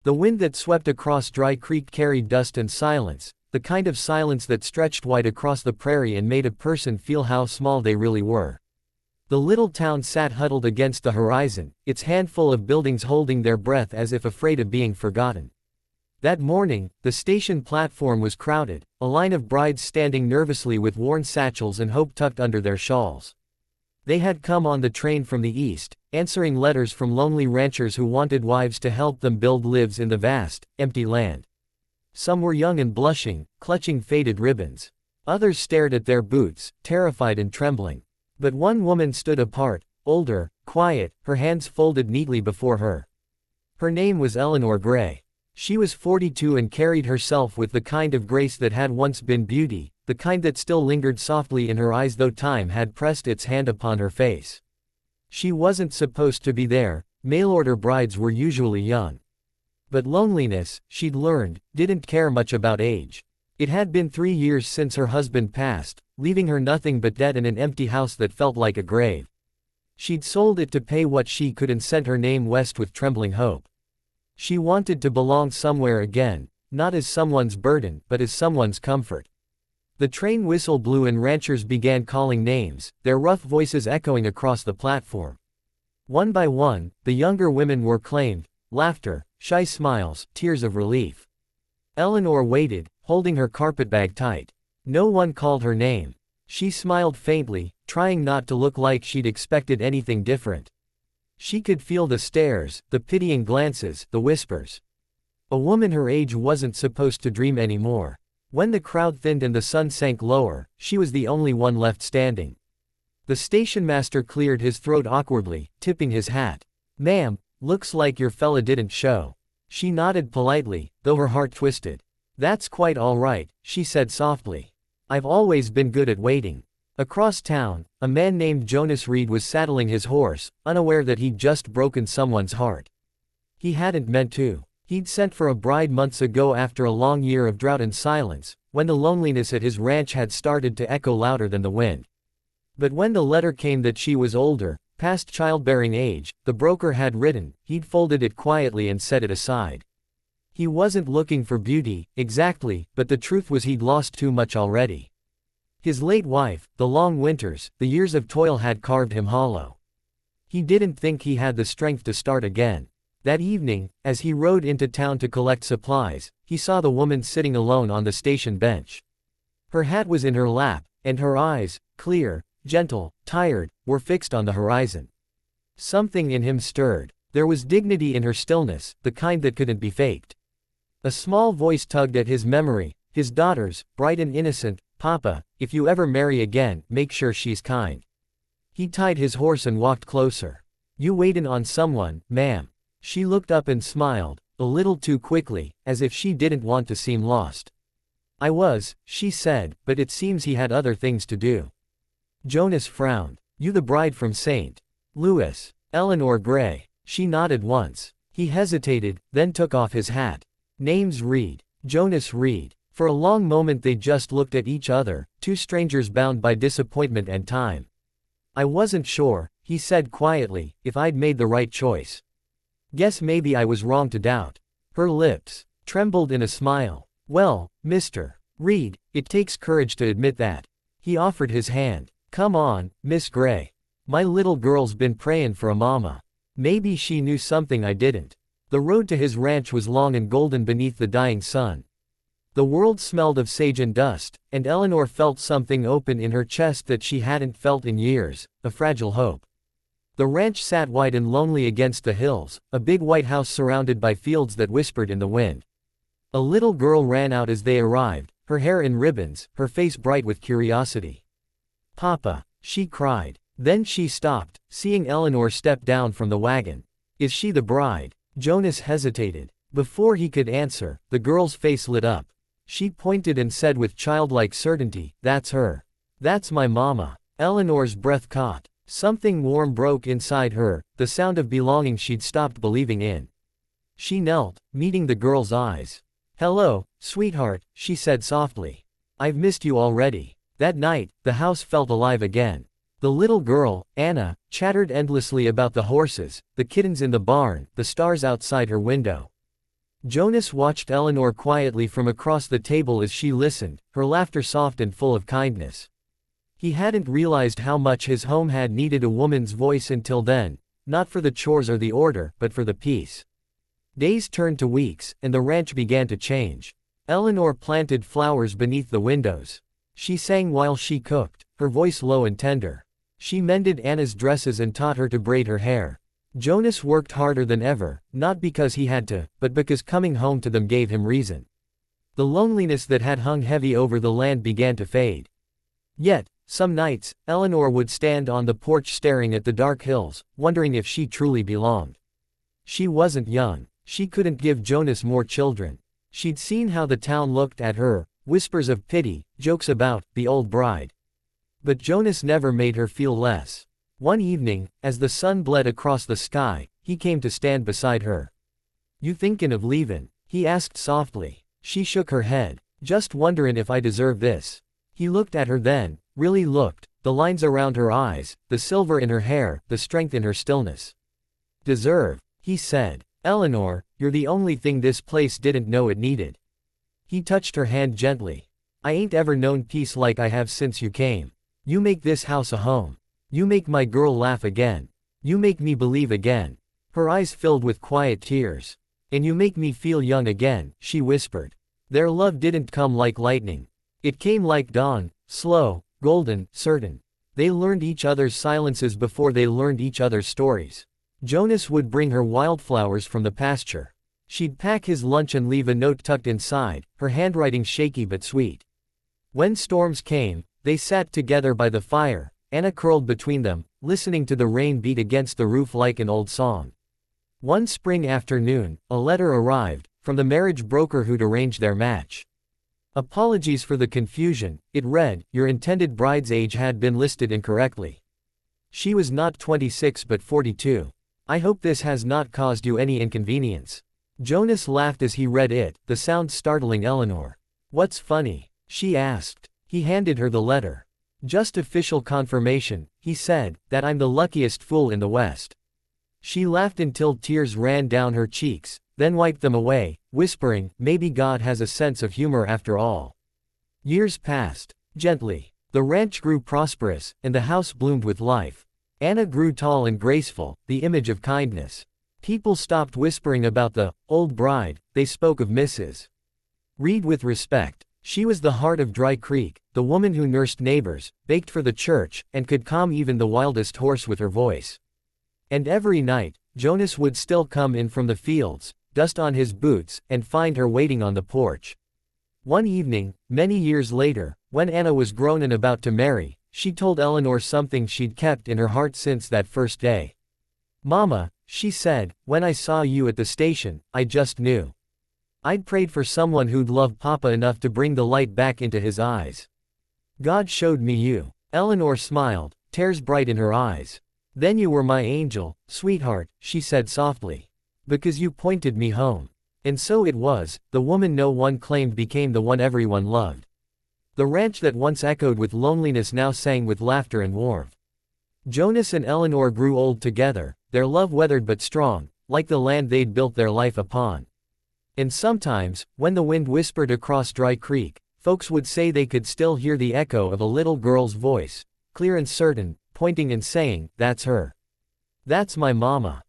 The wind that swept across Dry Creek carried dust and silence, the kind of silence that stretched wide across the prairie and made a person feel how small they really were. The little town sat huddled against the horizon, its handful of buildings holding their breath as if afraid of being forgotten. That morning, the station platform was crowded, a line of brides standing nervously with worn satchels and hope tucked under their shawls. They had come on the train from the east, answering letters from lonely ranchers who wanted wives to help them build lives in the vast, empty land. Some were young and blushing, clutching faded ribbons. Others stared at their boots, terrified and trembling. But one woman stood apart, older, quiet, her hands folded neatly before her. Her name was Eleanor Gray. She was 42 and carried herself with the kind of grace that had once been beauty, the kind that still lingered softly in her eyes though time had pressed its hand upon her face. She wasn't supposed to be there, mail-order brides were usually young. But loneliness, she'd learned, didn't care much about age. It had been 3 years since her husband passed, leaving her nothing but debt and an empty house that felt like a grave. She'd sold it to pay what she could and sent her name west with trembling hope. She wanted to belong somewhere again, not as someone's burden, but as someone's comfort. The train whistle blew and ranchers began calling names, their rough voices echoing across the platform. One by one, the younger women were claimed, laughter, shy smiles, tears of relief. Eleanor waited, holding her carpetbag tight. No one called her name. She smiled faintly, trying not to look like she'd expected anything different. She could feel the stares, the pitying glances, the whispers. A woman her age wasn't supposed to dream anymore. When the crowd thinned and the sun sank lower, she was the only one left standing. The station master cleared his throat awkwardly, tipping his hat. "Ma'am, looks like your fella didn't show." She nodded politely, though her heart twisted. "That's quite all right," she said softly. "I've always been good at waiting." Across town, a man named Jonas Reed was saddling his horse, unaware that he'd just broken someone's heart. He hadn't meant to. He'd sent for a bride months ago after a long year of drought and silence, when the loneliness at his ranch had started to echo louder than the wind. But when the letter came that she was older, past childbearing age, the broker had written, he'd folded it quietly and set it aside. He wasn't looking for beauty, exactly, but the truth was he'd lost too much already. His late wife, the long winters, the years of toil had carved him hollow. He didn't think he had the strength to start again. That evening, as he rode into town to collect supplies, he saw the woman sitting alone on the station bench. Her hat was in her lap, and her eyes, clear, gentle, tired, were fixed on the horizon. Something in him stirred. There was dignity in her stillness, the kind that couldn't be faked. A small voice tugged at his memory, his daughter's, bright and innocent. "Papa, if you ever marry again, make sure she's kind." He tied his horse and walked closer. "You waitin' on someone, ma'am?" She looked up and smiled, a little too quickly, as if she didn't want to seem lost. "I was," she said, "but it seems he had other things to do." Jonas frowned. "You the bride from St. Louis, Eleanor Gray?" She nodded once. He hesitated, then took off his hat. "Name's Reed. Jonas Reed." For a long moment they just looked at each other, two strangers bound by disappointment and time. "I wasn't sure," he said quietly, "if I'd made the right choice. Guess maybe I was wrong to doubt." Her lips trembled in a smile. "Well, Mr. Reed, it takes courage to admit that." He offered his hand. "Come on, Miss Gray. My little girl's been prayin' for a mama. Maybe she knew something I didn't." The road to his ranch was long and golden beneath the dying sun. The world smelled of sage and dust, and Eleanor felt something open in her chest that she hadn't felt in years, a fragile hope. The ranch sat wide and lonely against the hills, a big white house surrounded by fields that whispered in the wind. A little girl ran out as they arrived, her hair in ribbons, her face bright with curiosity. "Papa," she cried. Then she stopped, seeing Eleanor step down from the wagon. "Is she the bride?" Jonas hesitated. Before he could answer, the girl's face lit up. She pointed and said with childlike certainty, "That's her. That's my mama." Eleanor's breath caught. Something warm broke inside her, the sound of belonging she'd stopped believing in. She knelt, meeting the girl's eyes. "Hello, sweetheart," she said softly. "I've missed you already." That night, the house felt alive again. The little girl, Anna, chattered endlessly about the horses, the kittens in the barn, the stars outside her window. Jonas watched Eleanor quietly from across the table as she listened, her laughter soft and full of kindness. He hadn't realized how much his home had needed a woman's voice until then, not for the chores or the order, but for the peace. Days turned to weeks, and the ranch began to change. Eleanor planted flowers beneath the windows. She sang while she cooked, her voice low and tender. She mended Anna's dresses and taught her to braid her hair. Jonas worked harder than ever, not because he had to, but because coming home to them gave him reason. The loneliness that had hung heavy over the land began to fade. Yet, some nights, Eleanor would stand on the porch staring at the dark hills, wondering if she truly belonged. She wasn't young. She couldn't give Jonas more children. She'd seen how the town looked at her, whispers of pity, jokes about the old bride. But Jonas never made her feel less. One evening, as the sun bled across the sky, he came to stand beside her. "You thinkin' of leavin'?" he asked softly. She shook her head. "Just wonderin' if I deserve this." He looked at her then, really looked, the lines around her eyes, the silver in her hair, the strength in her stillness. "Deserve," he said. "Eleanor, you're the only thing this place didn't know it needed." He touched her hand gently. "I ain't ever known peace like I have since you came. You make this house a home. You make my girl laugh again. You make me believe again." Her eyes filled with quiet tears. "And you make me feel young again," she whispered. Their love didn't come like lightning. It came like dawn, slow, golden, certain. They learned each other's silences before they learned each other's stories. Jonas would bring her wildflowers from the pasture. She'd pack his lunch and leave a note tucked inside, her handwriting shaky but sweet. When storms came, they sat together by the fire, Anna curled between them, listening to the rain beat against the roof like an old song. One spring afternoon, a letter arrived, from the marriage broker who'd arranged their match. "Apologies for the confusion," it read, "your intended bride's age had been listed incorrectly. She was not 26 but 42. I hope this has not caused you any inconvenience." Jonas laughed as he read it, the sound startling Eleanor. "What's funny?" she asked. He handed her the letter. "Just official confirmation," he said, "that I'm the luckiest fool in the West." She laughed until tears ran down her cheeks, then wiped them away, whispering, "Maybe God has a sense of humor after all." Years passed. Gently. The ranch grew prosperous, and the house bloomed with life. Anna grew tall and graceful, the image of kindness. People stopped whispering about the old bride, they spoke of Mrs. Reed with respect. She was the heart of Dry Creek, the woman who nursed neighbors, baked for the church, and could calm even the wildest horse with her voice. And every night, Jonas would still come in from the fields, dust on his boots, and find her waiting on the porch. One evening, many years later, when Anna was grown and about to marry, she told Eleanor something she'd kept in her heart since that first day. "Mama," she said, "when I saw you at the station, I just knew. I'd prayed for someone who'd love Papa enough to bring the light back into his eyes. God showed me you." Eleanor smiled, tears bright in her eyes. "Then you were my angel, sweetheart," she said softly. "Because you pointed me home." And so it was, the woman no one claimed became the one everyone loved. The ranch that once echoed with loneliness now sang with laughter and warmth. Jonas and Eleanor grew old together, their love weathered but strong, like the land they'd built their life upon. And sometimes, when the wind whispered across Dry Creek, folks would say they could still hear the echo of a little girl's voice, clear and certain, pointing and saying, "That's her. That's my mama."